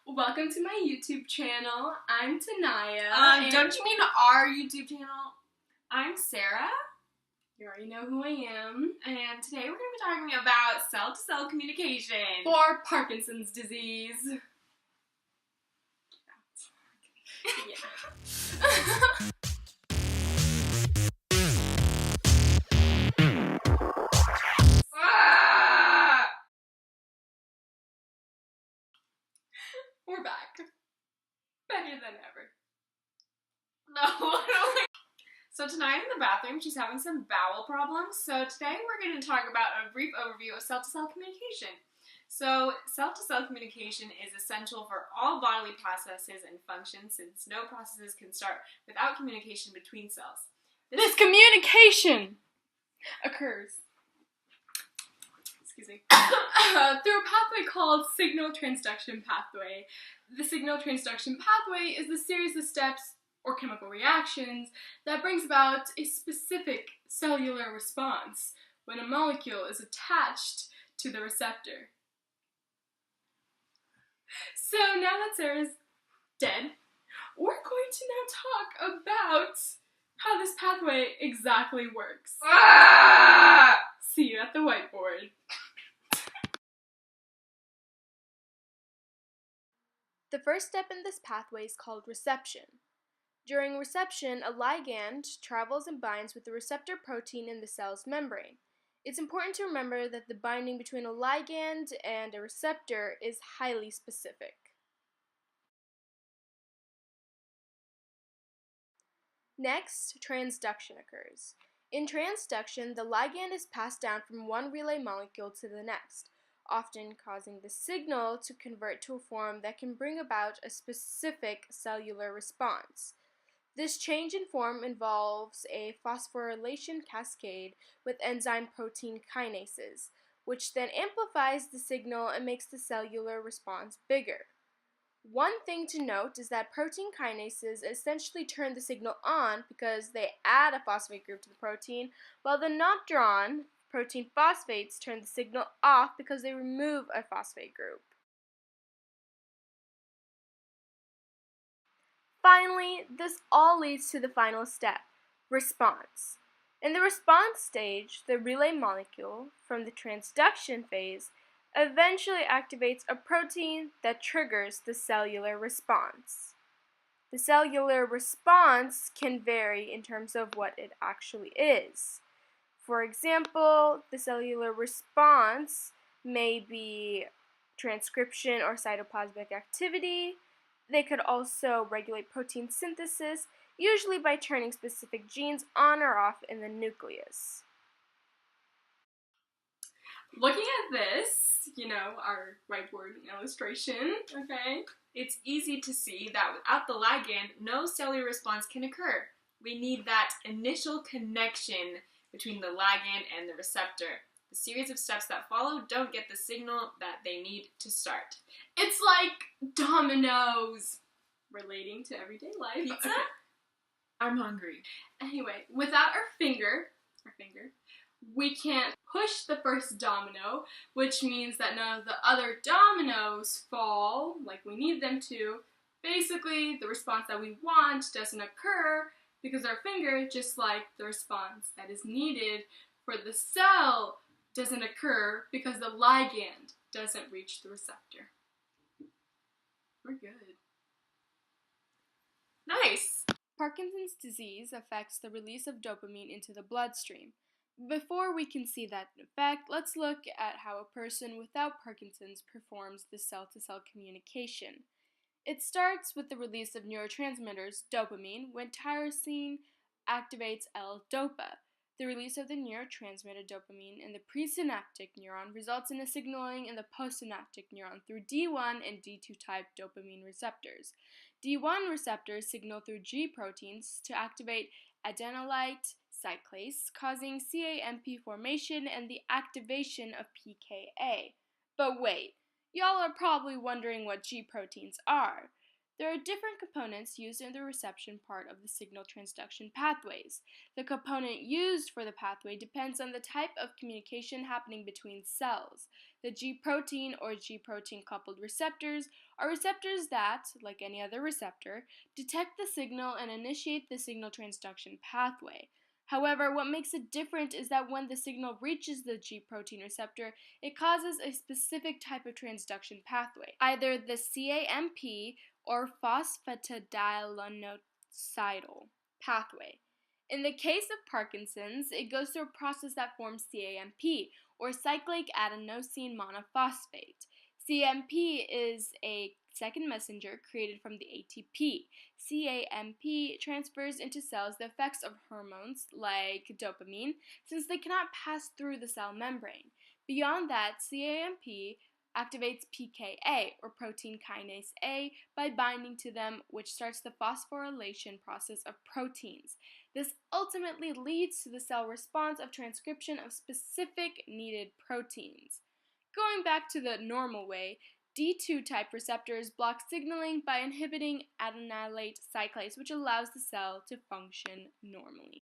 Welcome to my YouTube channel. I'm Tanaya. Don't you mean our YouTube channel? I'm Sarah. You already know who I am. And today we're going to be talking about cell-to-cell communication. For Parkinson's disease. Yeah. We're back. Better than ever. No. So tonight in the bathroom, she's having some bowel problems. So today we're going to talk about a brief overview of cell-to-cell communication. So cell-to-cell communication is essential for all bodily processes and functions, since no processes can start without communication between cells. This communication occurs through a pathway called signal transduction pathway. The signal transduction pathway is the series of steps or chemical reactions that brings about a specific cellular response when a molecule is attached to the receptor. So now that Sarah's dead, we're going to now talk about how this pathway exactly works. See you at the whiteboard. The first step in this pathway is called reception. During reception, a ligand travels and binds with the receptor protein in the cell's membrane. It's important to remember that the binding between a ligand and a receptor is highly specific. Next, transduction occurs. In transduction, the ligand is passed down from one relay molecule to the next, often causing the signal to convert to a form that can bring about a specific cellular response. This change in form involves a phosphorylation cascade with enzyme protein kinases, which then amplifies the signal and makes the cellular response bigger. One thing to note is that protein kinases essentially turn the signal on because they add a phosphate group to the protein, while the not drawn protein phosphates turn the signal off because they remove a phosphate group. Finally, this all leads to the final step, response. In the response stage, the relay molecule from the transduction phase eventually activates a protein that triggers the cellular response. The cellular response can vary in terms of what it actually is. For example, the cellular response may be transcription or cytoplasmic activity. They could also regulate protein synthesis, usually by turning specific genes on or off in the nucleus. Looking at this, our whiteboard illustration, okay? It's easy to see that without the ligand, no cellular response can occur. We need that initial connection between the ligand and the receptor. The series of steps that follow don't get the signal that they need to start. It's like dominoes, relating to everyday life. Pizza? Okay. I'm hungry. Anyway, without our finger, we can't push the first domino, which means that none of the other dominoes fall like we need them to. Basically, the response that we want doesn't occur because our finger, just like the response that is needed for the cell, doesn't occur because the ligand doesn't reach the receptor. We're good. Nice! Parkinson's disease affects the release of dopamine into the bloodstream. Before we can see that effect, let's look at how a person without Parkinson's performs the cell-to-cell communication. It starts with the release of neurotransmitters dopamine when tyrosine activates L-DOPA. The release of the neurotransmitter dopamine in the presynaptic neuron results in a signaling in the postsynaptic neuron through D1 and D2 type dopamine receptors. D1 receptors signal through G proteins to activate adenylate cyclase, causing CAMP formation and the activation of PKA. But wait, y'all are probably wondering what G proteins are. There are different components used in the reception part of the signal transduction pathways. The component used for the pathway depends on the type of communication happening between cells. The G protein or G protein coupled receptors are receptors that, like any other receptor, detect the signal and initiate the signal transduction pathway. However, what makes it different is that when the signal reaches the G protein receptor, it causes a specific type of transduction pathway, either the CAMP or phosphatidylnocidal pathway. In the case of Parkinson's, it goes through a process that forms CAMP, or cyclic adenosine monophosphate. CAMP is a second messenger created from the ATP. CAMP transfers into cells the effects of hormones like dopamine, since they cannot pass through the cell membrane. Beyond that, CAMP activates PKA, or protein kinase A, by binding to them, which starts the phosphorylation process of proteins. This ultimately leads to the cell response of transcription of specific needed proteins. Going back to the normal way, D2 type receptors block signaling by inhibiting adenylate cyclase, which allows the cell to function normally.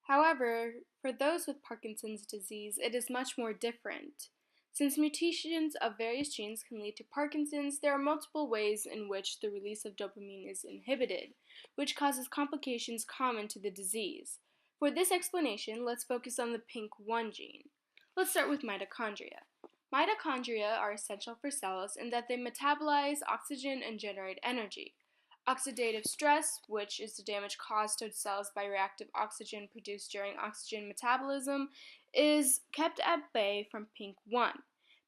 However, for those with Parkinson's disease, it is much more different. Since mutations of various genes can lead to Parkinson's, there are multiple ways in which the release of dopamine is inhibited, which causes complications common to the disease. For this explanation, let's focus on the PINK1 gene. Let's start with mitochondria. Mitochondria are essential for cells in that they metabolize oxygen and generate energy. Oxidative stress, which is the damage caused to cells by reactive oxygen produced during oxygen metabolism, is kept at bay from PINK1.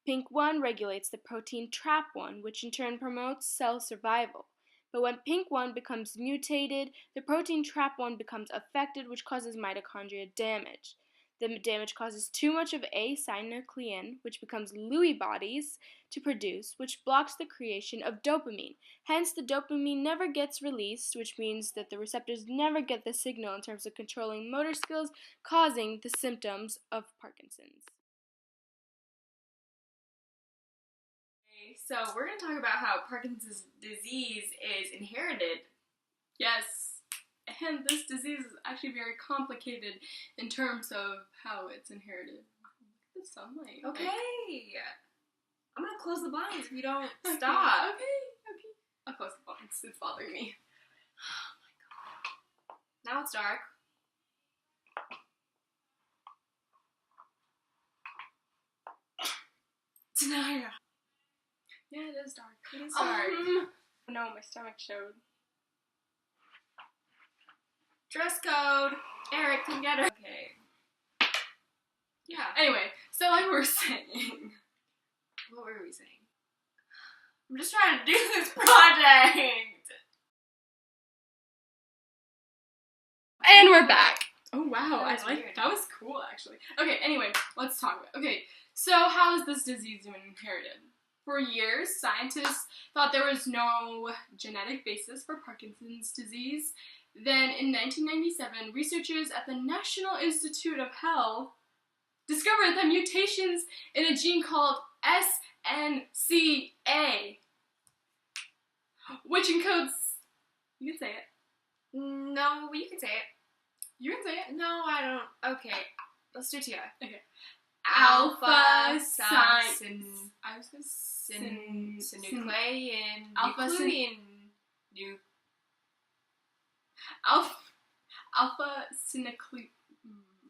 PINK1 regulates the protein TRAP1, which in turn promotes cell survival. But when PINK1 becomes mutated, the protein TRAP1 becomes affected, which causes mitochondria damage. The damage causes too much of a synuclein, which becomes Lewy bodies, to produce, which blocks the creation of dopamine. Hence, the dopamine never gets released, which means that the receptors never get the signal in terms of controlling motor skills, causing the symptoms of Parkinson's. So we're going to talk about how Parkinson's disease is inherited. Yes, and this disease is actually very complicated in terms of how it's inherited. Look at the sunlight. Okay. I'm going to close the blinds if you don't stop. Okay. I'll close the blinds. It's bothering me. Oh my god. Now it's dark. Tanaya. Yeah, it is dark. It is dark. No, my stomach showed. Dress code. Eric, come get her. Okay. Yeah. Anyway, so like we were saying. What were we saying? I'm just trying to do this project. And we're back. Oh wow, That was weird. that was cool actually. Okay, anyway, let's talk about. Okay, so how is this disease even inherited? For years, scientists thought there was no genetic basis for Parkinson's disease. Then in 1997, researchers at the National Institute of Health discovered that mutations in a gene called SNCA, which encodes, you can say it. No, you can say it. You can say it. No, I don't. Okay, let's do it together. Okay. Alpha synuclein alpha synuclein.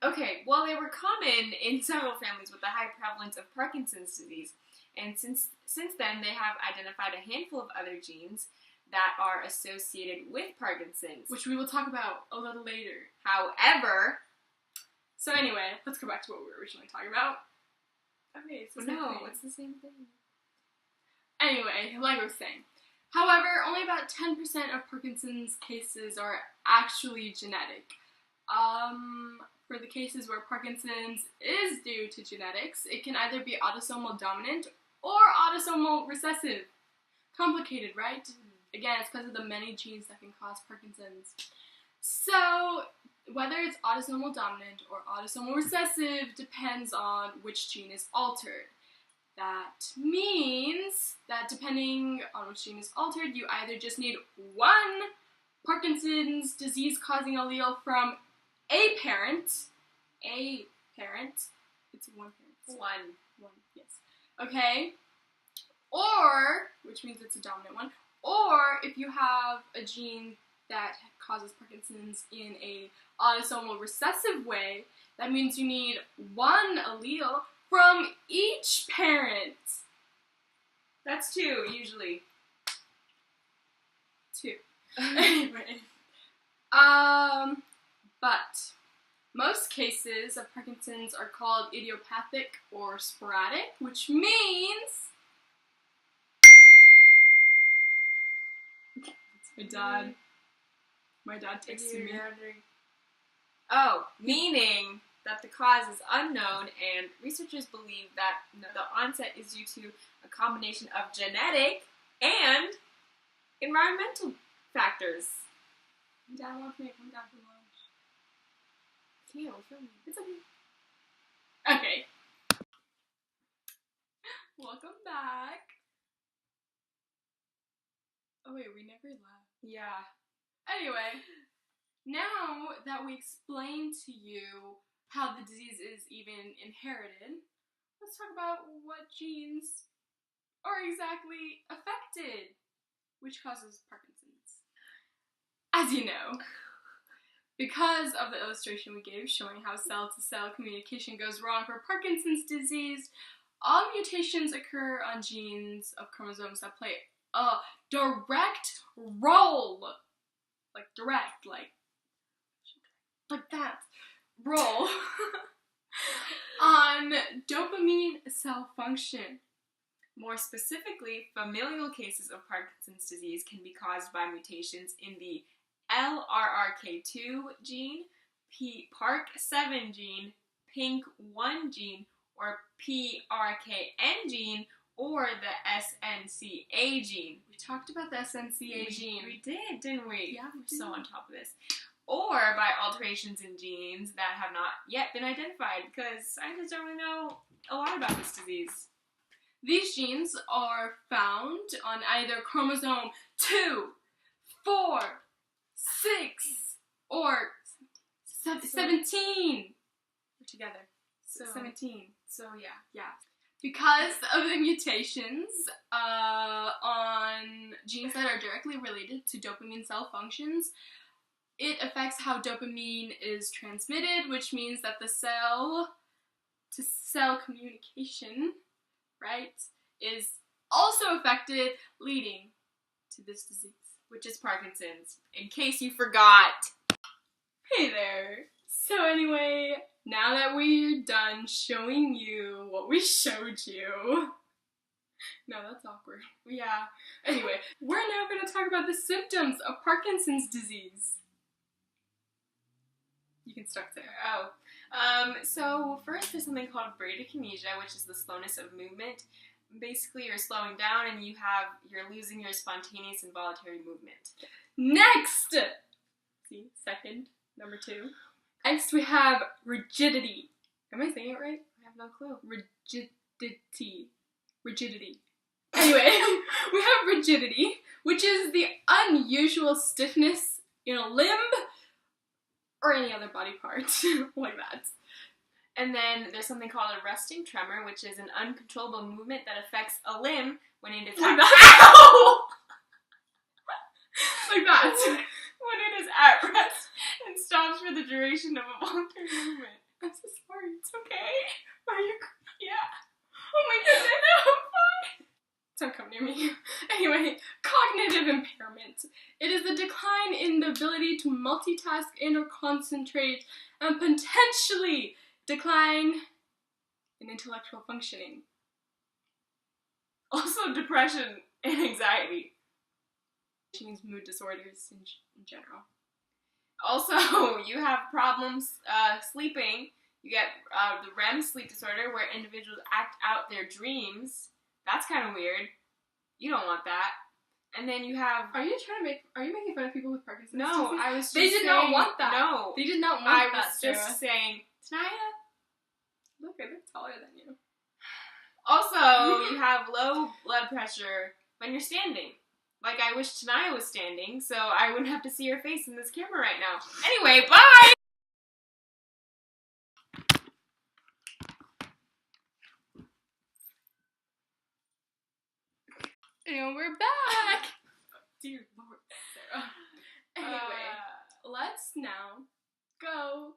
Okay, well, they were common in several families with the high prevalence of Parkinson's disease, and since then they have identified a handful of other genes that are associated with Parkinson's, Which we will talk about a little later. However, so anyway, let's go back to what we were originally talking about. Okay, it's the same thing. it's the same thing. Anyway, like I was saying. However, only about 10% of Parkinson's cases are actually genetic. For the cases where Parkinson's is due to genetics, it can either be autosomal dominant or autosomal recessive. Complicated, right? Again, it's because of the many genes that can cause Parkinson's. So, whether it's autosomal dominant or autosomal recessive depends on which gene is altered. That means that depending on which gene is altered, you either just need one Parkinson's disease-causing allele from a parent, it's one parent. One, yes. Okay? or, which means it's a dominant one, or if you have a gene that causes Parkinson's in a autosomal recessive way, that means you need one allele from each parent. That's 2, usually. 2. Anyway. But most cases of Parkinson's are called idiopathic or sporadic, which means my dad texted me. Oh, meaning that the cause is unknown, and researchers believe that the onset is due to a combination of genetic and environmental factors. Dad wants me to come down for lunch. Yeah, we're filming. It's okay. Okay. Welcome back. Oh wait, we never left. Yeah. Anyway, now that we explained to you how the disease is even inherited, let's talk about what genes are exactly affected, which causes Parkinson's. As you know, because of the illustration we gave showing how cell-to-cell communication goes wrong for Parkinson's disease, all mutations occur on genes of chromosomes that play a direct role, like that, role on dopamine cell function. More specifically, familial cases of Parkinson's disease can be caused by mutations in the LRRK2 gene, PARK7 gene, PINK1 gene, or PRKN gene, or the SNCA gene. We talked about the SNCA gene. We did, didn't we? Yeah, we We're did. so on top of this. Or by alterations in genes that have not yet been identified, because scientists don't really know a lot about this disease. These genes are found on either chromosome 2, 4, 6, or 17. We're together. So 17. So yeah. Because of the mutations on genes that are directly related to dopamine cell functions, it affects how dopamine is transmitted, which means that the cell-to-cell communication, right, is also affected, leading to this disease, which is Parkinson's, in case you forgot. Hey there. So anyway, now that we're done showing you what we showed you. No, that's awkward. Yeah. Anyway, we're now going to talk about the symptoms of Parkinson's disease. You can start there. So first there's something called bradykinesia, which is the slowness of movement. Basically, you're slowing down and you're losing your spontaneous and voluntary movement. Next! See, number 2. Next we have rigidity. Am I saying it right? I have no clue. Rigidity. Anyway, we have rigidity, which is the unusual stiffness in a limb or any other body part, like that. And then there's something called a resting tremor, which is an uncontrollable movement that affects a limb when it is like that. Like that. When it is at rest and stops for the duration of a voluntary movement. I'm so sorry. It's okay. Are you? Yeah. Oh my goodness, I'm fine. Don't come near me. Anyway, cognitive impairment. It is a decline in the ability to multitask and or concentrate, and potentially decline in intellectual functioning. Also depression and anxiety. Which means mood disorders in general. Also, you have problems sleeping. You get the REM sleep disorder, where individuals act out their dreams. That's kind of weird. You don't want that. And then you have... Are you making fun of people with Parkinson's No, disease? I was just They did saying, not want that. No. They did not want I that, was just saying, Tanaya? Look, I look taller than you. Also, you have low blood pressure when you're standing. Like, I wish Tanaya was standing, so I wouldn't have to see her face in this camera right now. Anyway, bye! Dear Lord, Sarah. Anyway, let's now go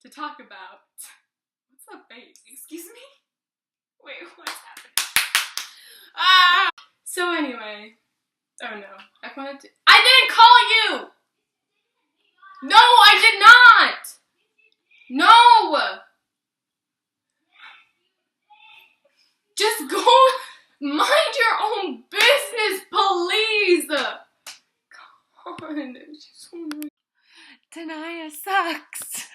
to talk about... What's that face? Excuse me? Wait, what's happening? So anyway... Oh no. I didn't call you! No, I did not! No! Just go mind your own business, please! God, she's so annoying. Tanaya sucks.